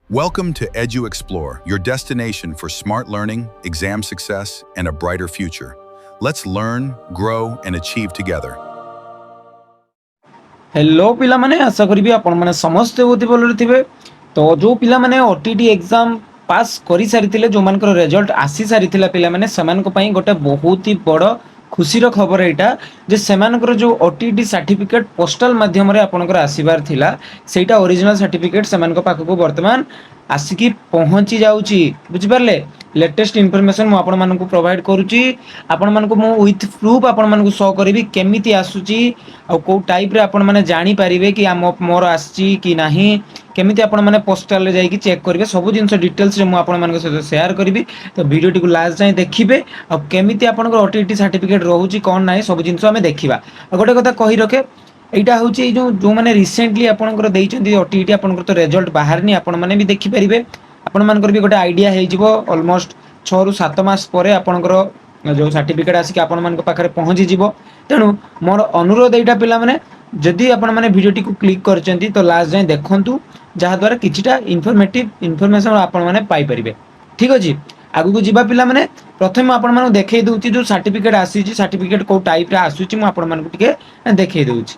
Welcome to Edu Explore, your destination for smart learning, exam success, and a brighter future. Let's learn, grow, and achieve together. Hello पिला माने आशा करी आपण माने समस्त बहुत भल थे। तो जो पिला माने ओटीटी एग्जाम पास करि सारिथिले जो मानकर रिजल्ट आसी सारिथिला पिला माने समान को पई गोटे बहुत ही बड़ खुशीर खबर एटा जे सेमानकर जो ओटीटी सर्टिफिकेट पोस्टल माध्यम रे आपनकर आसीबार थिला सेटा ओरिजिनल सर्टिफिकेट सेमान पाखक वर्तमान आसिकी पहुँची जाउची बुझि पारले। लेटेस्ट इनफॉरमेशन मु आपण मानकु प्रोवाइड करूची आपण मानकु मु विथ प्रूफ आपण मानकु शो करबी केमिति आसुची आ को टाइप रे आपण माने जानि परिबे कि मोर आसची कि नाही केमिति आपण माने पोस्टल रे जाई कि चेक करबे सब जिंस डिटेल्स रे मु आपण मानक सहित शेयर करबी। तो वीडियो टी को लास्ट जाय देखिबे आ केमिति आपण को ओटीटी सर्टिफिकेट रहउची कोन नाही सब जिंस हमें देखिबा। गोटे कथा कहि रखे एटा होची जो माने रिसेंटली आपनकर देइचंदी ओटीटी आपनकर तो रिजल्ट बाहरनी आपण माने भी देखि परिबे आपण मानकर भी गोटे आइडिया हे जिवो ऑलमोस्ट 6 रु 7 मास परे आपनकर जो सर्टिफिकेट आसी आपण मानक पाखरे पहुंची जिवो। तेनु मोर अनुरोध एटा पिला माने जदि आपण माने वीडियो टी को क्लिक करचंती तो लास्ट जाय देखंतु जहा द्वारा किछिटा इन्फॉर्मेटिव इन्फॉर्मेशन आपण माने पाई परिबे। ठीक अछि आगु को जिबा पिला माने प्रथम आपण माने देखै दउची जो सर्टिफिकेट आसी छि सर्टिफिकेट को टाइप रे आसुची मु आपण मानक टिके देखै दउची।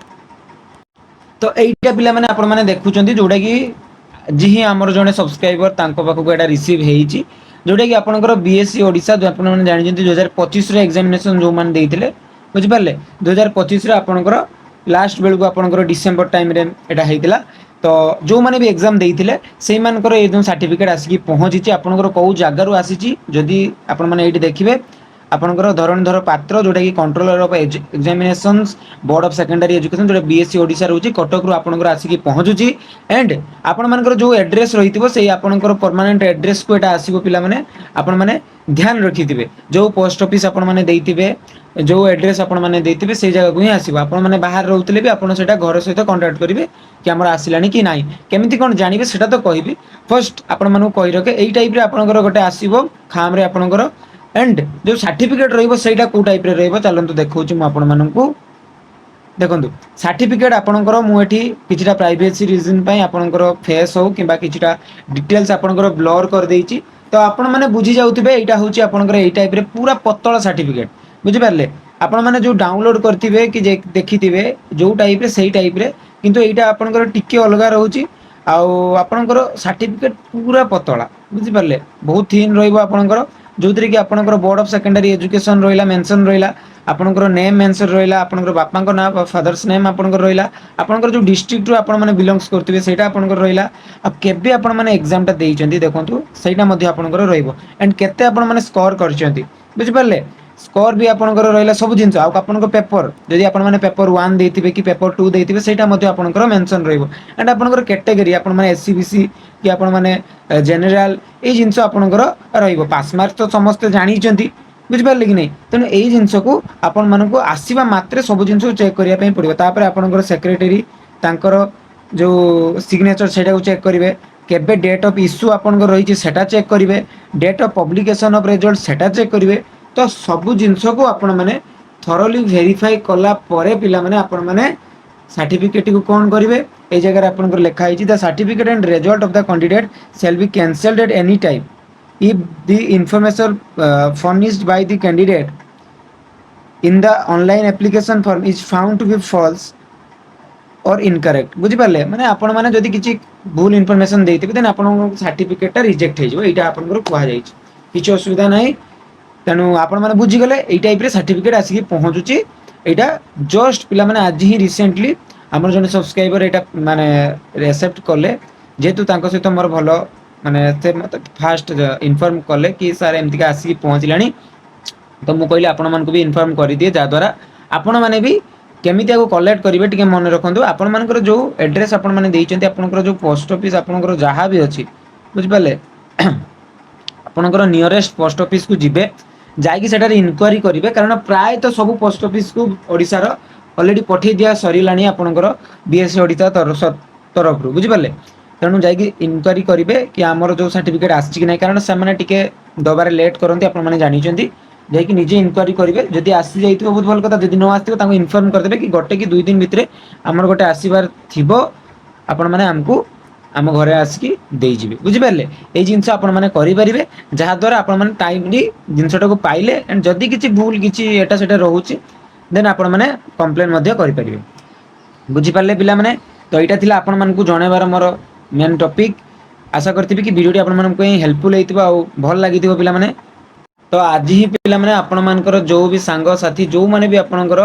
तो एइटा पिला माने आपण माने देखुचंती जोडा कि जी हमर जने सब्सक्राइबर तांको पाखु एटा रिसीव हेइची जोडा कि आपनकर बीएससी ओडिसा जो आपण माने जानि जंती 2025 रे एग्जामिनेशन जो मान देइथिले बुझि पारले 2025 रे आपनकर लास्ट बेल को आपनकर डिसेंबर टाइम रे एटा हेइतिला। तो जो माने भी एग्जाम देइथिले सेइ मानकर ए जो सर्टिफिकेट आसी पहुंची आपनकर को जागा रु आसीची जदि आपण माने एइटी देखिबे आपनकर धरणधर पात्र जोटा कि controller of examinations board of secondary education जोटा बीएससी ओडिसा रहउची कटक रु आपनकर आसी पहुंचुची एंड आपण मानकर जो एड्रेस रहितबो सेइ आपनकर परमानेंट एड्रेस को एटा आसीबो पिला माने आपण माने ध्यान रखिथिबे जो पोस्ट ऑफिस आपण माने देइथिबे जो एड्रेस आपण माने देइथिबे सेइ जगह को ही आसीबो। आपण माने बाहर रहउतले भी आपण सेटा घर सहित कांटेक्ट करिवे कि हमर आसिलानी कि नाही केमिति कोन जानिबे सेटा तो कहिबी। फर्स्ट आपण मानु कहि रखे एई टाइप रे आपनकर गोटे आसीबो खाम रे आपनकर एंड जो सर्टिफिकेट रहिबो सेटा को टाइप रे रहिबो चलंतु देखौची मु आपण माननकु देखंतु सर्टिफिकेट आपनकर मु एठी किछिटा प्राइवेसी रीजन पई आपनकर फेस हो किबा किछिटा डिटेल्स आपनकर ब्लर कर देइची। तो आपण माने बुझी जाउथिबे एटा होची आपनकर एई टाइप रे पूरा पतला सर्टिफिकेट बुझि पारले आपण माने जो डाउनलोड करथिबे कि देखिथिबे जो टाइप रे सेई टाइप रे किंतु एइटा आपनकर टिके अलगा रहउची आउ आपनकर सर्टिफिकेट पूरा पतला बुझि पारले बहुत थिन रहिबो आपनकर जोथरे कि आपनकर बोर्ड ऑफ सेकेंडरी एजुकेशन रहिला मेंशन रहिला आपनकर नेम मेंशन रहिला आपनकर बापांको ना फादर्स नेम आपनकर रहिला आपनकर जो डिस्ट्रिक्ट रो आपण माने बिलोंग्स करथिबे सेटा आपनकर रहिला अब केबे आपण माने एग्जाम ता देइचंती देखंतु सेटा मध्ये आपनकर रहिबो एंड केते आपण माने स्कोर करचंती बुझि पारले स्कोर भी आपनकर रहिला सब जिंस आ आपनकर पेपर जदि आपण माने पेपर 1 देइथिबे कि पेपर 2 देइथिबे सेटा मध्ये आपनकर मेंशन रहिबो एंड आपनकर कैटेगरी आपण माने एससी बीसी कि आपण माने जनरल ए जिंस आपनकर रहिबो पास मार्क तो समस्त जानि चंती बुझि पारले कि नै तने एई जिंस को आपण मानको आसीबा मात्रे सब जिंस चेक करिया पई पड़िबो तापर आपनकर सेक्रेटरी तांकर जो सिग्नेचर सेटा को चेक करिवे केबे डेट ऑफ इश्यू आपनकर रहिछि सेटा चेक करिवे date of publication of result सेटा चेक करिवे। तो सब जिंस को आपण माने थरोली वेरीफाई कला परे पिला माने आपण माने सर्टिफिकेट को कोन करिवे ए जगह आपन को लिखा है the certificate and result of the candidate shall be cancelled at any time if the information furnished by the candidate in the online application form is found to be false or incorrect बुझि पारले माने आपण माने जदि किछि भूल information देइथिबे then आपण सर्टिफिकेट टा रिजेक्ट हे जो एटा आपण को कुआ जाय छै किछि असुविधा नाही। तेणु आपण माने बुझी गले एई टाइप रे सर्टिफिकेट आसी पहुंचुची एटा जस्ट पिला माने आज ही रिसेंटली हमर जने सब्सक्राइबर एटा माने एक्सेप्ट करले जेतु तांको सहित मोर भलो माने से मते फास्ट इन्फॉर्म करले कि सर एमति का आसी पहुंचलानी। तो मु कहली आपण मान को भी इन्फॉर्म कर दिए जा द्वारा आपण माने भी केमिति को कलेक्ट करिवे टिके मन रखंतु आपण मानकर जो एड्रेस आपण माने देइचंती आपनकर जो पोस्ट ऑफिस आपनकर जहा भी अछि बुझ पाले आपनकर नियरेस्ट पोस्ट ऑफिस को जिबे जाई कि सेटार इनक्वारी करिवे कारण प्राय तो सब पोस्ट ऑफिस को ओडिसा रो ऑलरेडी पठे दिया सरीलानी आपनकर बीएससी ओडिसा तरफ रु बुझि पाले तेणु जाई कि इनक्वारी करिवे कि हमर जो सर्टिफिकेट आछि कि नै कारण से माने टिके दबारे लेट करंती आपण माने जानि चंती जाई कि निजे इनक्वारी करिवे जदि आसी जाइथिबो बहुत भल कथा जदि न आस्थिबो ताको इन्फॉर्म कर देबे कि गोटे कि 2 दिन भितरे हमर गोटे आसीबार थिबो आपण माने हमकु ଆମ ଘରେ ଆସିକି ଦେଇଯିବେ ବୁଝିପାରିଲେ। ଏଇ ଜିନିଷ ଆପଣମାନେ କରିପାରିବେ ଯାହାଦ୍ୱାରା ଆପଣମାନେ ଟାଇମଲି ଜିନିଷଟାକୁ ପାଇଲେ ଆଣ୍ଡ ଯଦି କିଛି ଭୁଲ କିଛି ଏଟା ସେଟା ରହୁଛି ଦେନ୍ ଆପଣମାନେ କମ୍ପ୍ଲେନ୍ ମଧ୍ୟ କରିପାରିବେ। ବୁଝିପାରିଲେ ପିଲାମାନେ। ତ ଏଇଟା ଥିଲା ଆପଣମାନଙ୍କୁ ଜଣାଇବାର ମୋର ମେନ୍ ଟପିକ୍। ଆଶା କରିଥିବି କି ଭିଡ଼ିଓଟି ଆପଣମାନଙ୍କ ପାଇଁ ହେଲ୍ପଫୁଲ୍ ହେଇଥିବ ଆଉ ଭଲ ଲାଗିଥିବ ପିଲାମାନେ। ତ ଆଜି ହିଁ ପିଲାମାନେ ଆପଣମାନଙ୍କର ଯେଉଁ ବି ସାଙ୍ଗସାଥି ଯେଉଁମାନେ ବି ଆପଣଙ୍କର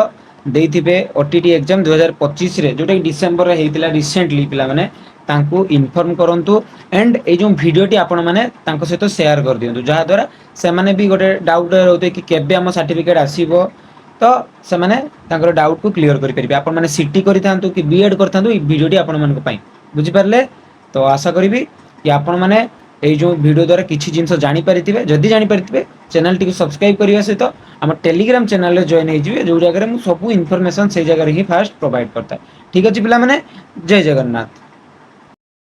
ଦେଇଥିବେ OTT ଏକ୍ଜାମ 2025ରେ ଯେଉଁଟାକି ଡିସେମ୍ବରରେ ହେଇଥିଲା ରିସେଣ୍ଟଲି ପିଲାମାନେ ତାଙ୍କୁ ଇନଫର୍ମ କରନ୍ତୁ ଆଣ୍ଡ ଏଇ ଯେଉଁ ଭିଡ଼ିଓଟି ଆପଣମାନେ ତାଙ୍କ ସହିତ ସେୟାର କରିଦିଅନ୍ତୁ ଯାହାଦ୍ୱାରା ସେମାନେ ବି ଗୋଟେ ଡାଉଟ୍ ରହୁଥିବେ କି କେବେ ଆମ ସାର୍ଟିଫିକେଟ୍ ଆସିବ। ତ ସେମାନେ ତାଙ୍କର ଡାଉଟ୍କୁ କ୍ଲିୟର କରିପାରିବେ। ଆପଣମାନେ ସିଟି କରିଥାନ୍ତୁ କି ବିଏଡ୍ କରିଥାନ୍ତୁ ଏଇ ଭିଡ଼ିଓଟି ଆପଣମାନଙ୍କ ପାଇଁ ବୁଝିପାରିଲେ। ତ ଆଶା କରିବି କି ଆପଣମାନେ ଏଇ ଯେଉଁ ଭିଡ଼ିଓ ଦ୍ୱାରା କିଛି ଜିନିଷ ଜାଣିପାରିଥିବେ। ଯଦି ଜାଣିପାରିଥିବେ ଚ୍ୟାନେଲଟିକୁ ସବସ୍କ୍ରାଇବ୍ କରିବା ସହିତ ଆମ ଟେଲିଗ୍ରାମ ଚ୍ୟାନେଲରେ ଜଏନ୍ ହେଇଯିବେ ଯେଉଁ ଜାଗାରେ ମୁଁ ସବୁ ଇନଫର୍ମେସନ୍ ସେଇ ଜାଗାରେ ହିଁ ଫାଷ୍ଟ ପ୍ରୋଭାଇଡ଼ କରିଥାଏ। ଠିକ୍ ଅଛି ପିଲାମାନେ, ଜୟ ଜଗନ୍ନାଥ।